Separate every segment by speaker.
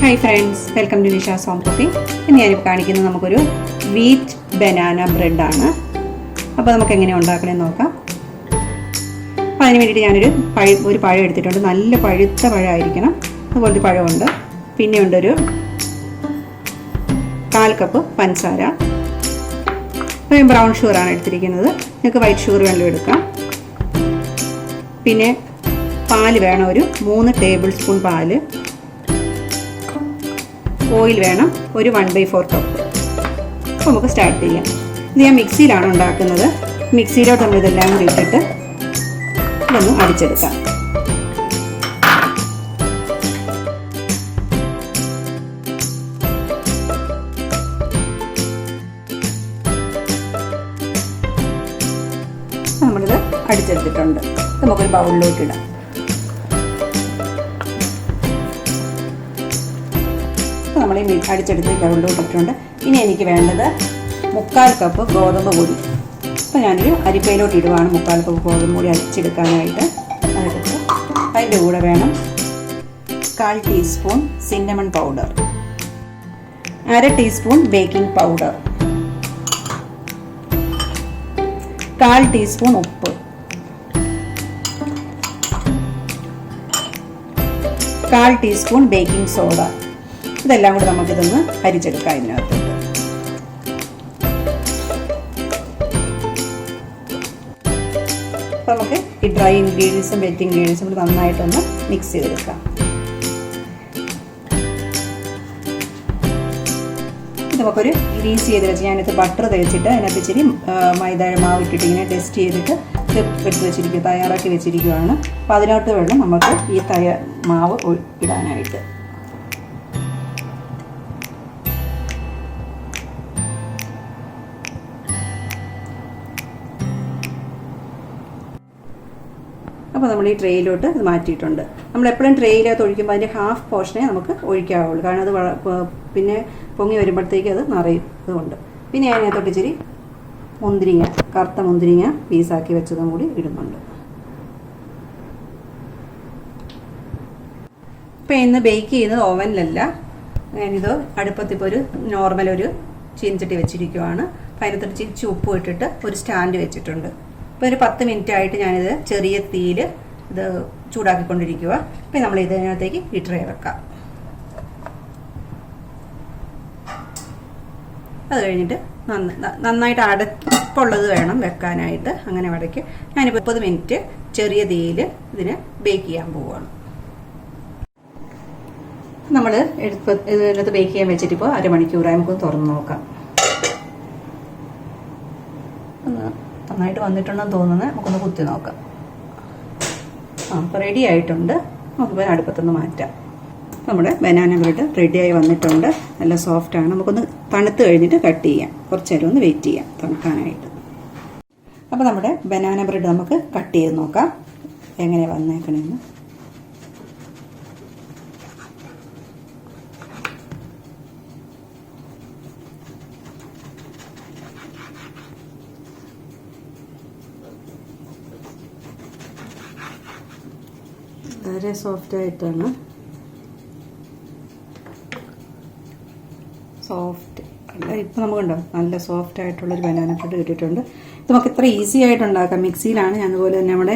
Speaker 1: Hi friends, welcome to Nisha's home cooking. ഇന്ന് ഞാനിപ്പോൾ കാണിക്കുന്നത് നമുക്കൊരു വീറ്റ് ബനാന ബ്രെഡാണ്. അപ്പോൾ നമുക്ക് എങ്ങനെ ഉണ്ടാക്കണമെന്ന് നോക്കാം. അപ്പോൾ അതിന് വേണ്ടിയിട്ട് ഞാനൊരു പഴം എടുത്തിട്ടുണ്ട്. നല്ല പഴുത്ത പഴമായിരിക്കണം. അതുപോലത്തെ പഴമുണ്ട്. പിന്നെ ഉണ്ടൊരു 1/4 കപ്പ് പഞ്ചസാര. അപ്പോൾ ഞാൻ ബ്രൗൺ ഷുഗറാണ് എടുത്തിരിക്കുന്നത്. നിങ്ങൾക്ക് വൈറ്റ് ഷുഗർ വേണമെങ്കിലും എടുക്കാം. പിന്നെ പാല് വേണം, ഒരു 3 ടേബിൾ സ്പൂൺ പാല്. ഓയിൽ വേണം, ഒരു 1/4 കപ്പ്. അപ്പോൾ നമുക്ക് സ്റ്റാർട്ട് ചെയ്യാം. ഇത് ഞാൻ മിക്സിയിലാണ് ഉണ്ടാക്കുന്നത്. മിക്സിയിലോട്ട് നമ്മൾ ഇതെല്ലാം കൂടി ഇട്ടിട്ട് ഇതൊന്ന് അടിച്ചെടുക്കാം. നമ്മളിത് അടിച്ചെടുത്തിട്ടുണ്ട്. നമുക്കൊരു ബൗളിലോട്ട് ഇടാം. നമ്മൾ ഈ അടിച്ചെടുത്ത് ബൗളിലോട്ട് ഇട്ടിട്ടുണ്ട്. ഇനി എനിക്ക് വേണ്ടത് 1/4 കപ്പ് ഗോതമ്പ് പൊടി. അപ്പോൾ ഞാനൊരു അരിപ്പയിലോട്ട് ഇടുവാണ് 1/4 കപ്പ് ഗോതമ്പ് പൊടി അരിച്ചെടുക്കാനായിട്ട്. അതെടുത്ത് അതിൻ്റെ കൂടെ വേണം 1/4 teaspoon cinnamon powder, 1/2 teaspoon baking powder, 1/4 teaspoon ഉപ്പ്, 1/4 ടീസ്പൂൺ ബേക്കിംഗ് സോഡ. ഇതെല്ലാം കൂടി നമുക്കിതൊന്ന് അരിച്ചെടുക്കാം ഇതിനകത്തോട്ട്. അപ്പോൾ നമുക്ക് ഈ ഡ്രൈ ഇൻഗ്രീഡിയൻസും വെറ്റ് ഇൻഗ്രീഡിയൻസും കൂടി നന്നായിട്ടൊന്ന് മിക്സ് ചെയ്തെടുക്കാം. ഇത് നമുക്കൊരു ഗ്രീസ് ചെയ്ത് വെച്ച് ഞാനിത് ബട്ടർ തേച്ചിട്ട് അതിനകത്ത് ഇച്ചിരി മൈദ മാവ് ഇട്ടിട്ട് ഇങ്ങനെ ടെസ്റ്റ് ചെയ്തിട്ട് എടുത്ത് വെച്ചിരിക്കുക, തയ്യാറാക്കി വെച്ചിരിക്കുകയാണ്. അപ്പോൾ അതിനകത്ത് വേണം നമുക്ക് ഈ മാവ് ഇടാനായിട്ട്. അപ്പോൾ നമ്മൾ ഈ ട്രേയിലോട്ട് ഇത് മാറ്റിയിട്ടുണ്ട്. നമ്മൾ എപ്പോഴും ട്രേയിലകത്ത് ഒഴിക്കുമ്പോൾ അതിൻ്റെ ഹാഫ് പോർഷനേ നമുക്ക് ഒഴിക്കാവുള്ളൂ. കാരണം അത് പിന്നെ പൊങ്ങി വരുമ്പോഴത്തേക്ക് അത് നിറയും. അതുകൊണ്ട് പിന്നെ അതിനകത്തോട്ട് ഇച്ചിരി മുന്തിരിങ്ങ, കറുത്ത മുന്തിരിങ്ങ പീസാക്കി വെച്ചതും കൂടി ഇടുന്നുണ്ട്. ഇപ്പോൾ ഇന്ന് ബേക്ക് ചെയ്യുന്നത് ഓവനിലല്ല. ഞാനിത് അടുപ്പത്തിപ്പോൾ ഒരു നോർമൽ ഒരു ചീനച്ചട്ടി വെച്ചിരിക്കുവാണ്. അപ്പോൾ അതിനകത്തോട്ട് ഇച്ചിരി ഉപ്പ് ഇട്ടിട്ട് ഒരു സ്റ്റാൻഡ് വെച്ചിട്ടുണ്ട്. ഇപ്പോൾ ഒരു 10 മിനിറ്റ് ആയിട്ട് ഞാനിത് ചെറിയ തീയിൽ ഇത് ചൂടാക്കിക്കൊണ്ടിരിക്കുക. അപ്പോൾ നമ്മൾ ഇതിനകത്തേക്ക് ഈ ട്രേ വെക്കാം. അത് കഴിഞ്ഞിട്ട് നന്നായിട്ട് അടപ്പുള്ളത് വേണം വെക്കാനായിട്ട്. അങ്ങനെ വടയ്ക്ക് ഞാനിപ്പോൾ 30 മിനിറ്റ് ചെറിയ തീയിൽ ഇതിനെ ബേക്ക് ചെയ്യാൻ പോവുകയാണ്. നമ്മൾ ഇതിനകത്ത് ബേക്ക് ചെയ്യാൻ വെച്ചിട്ടിപ്പോൾ അരമണിക്കൂറായി. നമുക്കൊന്ന് തുറന്ന് നോക്കാം. നന്നായിട്ട് വന്നിട്ടുണ്ടെന്ന് തോന്നുന്നത്. നമുക്കൊന്ന് കുത്തി നോക്കാം. അപ്പോൾ റെഡി ആയിട്ടുണ്ട്. നമുക്കിപ്പോൾ അടുപ്പത്തൊന്ന് മാറ്റാം. നമ്മുടെ ബനാന ബ്രെഡ് റെഡിയായി വന്നിട്ടുണ്ട്. നല്ല സോഫ്റ്റാണ്. നമുക്കൊന്ന് തണുത്ത് കഴിഞ്ഞിട്ട് കട്ട് ചെയ്യാം. കുറച്ച് നേരം ഒന്ന് വെയിറ്റ് ചെയ്യാം തണുക്കാനായിട്ട്. അപ്പോൾ നമ്മുടെ ബനാന ബ്രെഡ് നമുക്ക് കട്ട് ചെയ്ത് നോക്കാം എങ്ങനെ വന്നേക്കണമെന്ന്. വളരെ സോഫ്റ്റായിട്ടാണ്. സോഫ്റ്റ് അല്ല, ഇപ്പം നമുക്കുണ്ടോ നല്ല സോഫ്റ്റ് ആയിട്ടുള്ളൊരു ബനാന ബ്രെഡ് കിട്ടിയിട്ടുണ്ട്. ഇത് നമുക്ക് ഇത്ര ഈസി ആയിട്ട് ഉണ്ടാക്കാം. മിക്സിയിലാണ് ഞാൻ അതുപോലെ തന്നെ നമ്മുടെ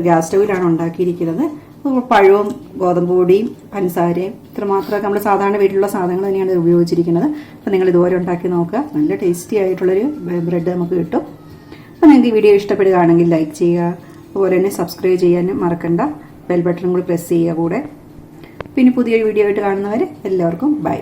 Speaker 1: ഗ്യാസ് സ്റ്റൗവിലാണ് ഉണ്ടാക്കിയിരിക്കുന്നത്. പഴവും ഗോതമ്പ് പൊടിയും പഞ്ചസാരയും ഇത്ര മാത്രമൊക്കെ നമ്മൾ സാധാരണ വീട്ടിലുള്ള സാധനങ്ങൾ തന്നെയാണ് ഉപയോഗിച്ചിരിക്കുന്നത്. അപ്പോൾ നിങ്ങൾ ഇതുപോലെ ഉണ്ടാക്കി നോക്കുക. നല്ല ടേസ്റ്റി ആയിട്ടുള്ളൊരു ബ്രെഡ് നമുക്ക് കിട്ടും. അപ്പോൾ നിങ്ങൾക്ക് ഈ വീഡിയോ ഇഷ്ടപ്പെടുകയാണെങ്കിൽ ലൈക്ക് ചെയ്യുക. അതുപോലെ തന്നെ സബ്സ്ക്രൈബ് ചെയ്യാനും മറക്കണ്ട. ബെൽ ബട്ടൺ കൂടി പ്രസ് ചെയ്യുക കൂടെ. പിന്നെ പുതിയൊരു വീഡിയോ ആയിട്ട് കാണുന്നവരെ എല്ലാവർക്കും ബൈ.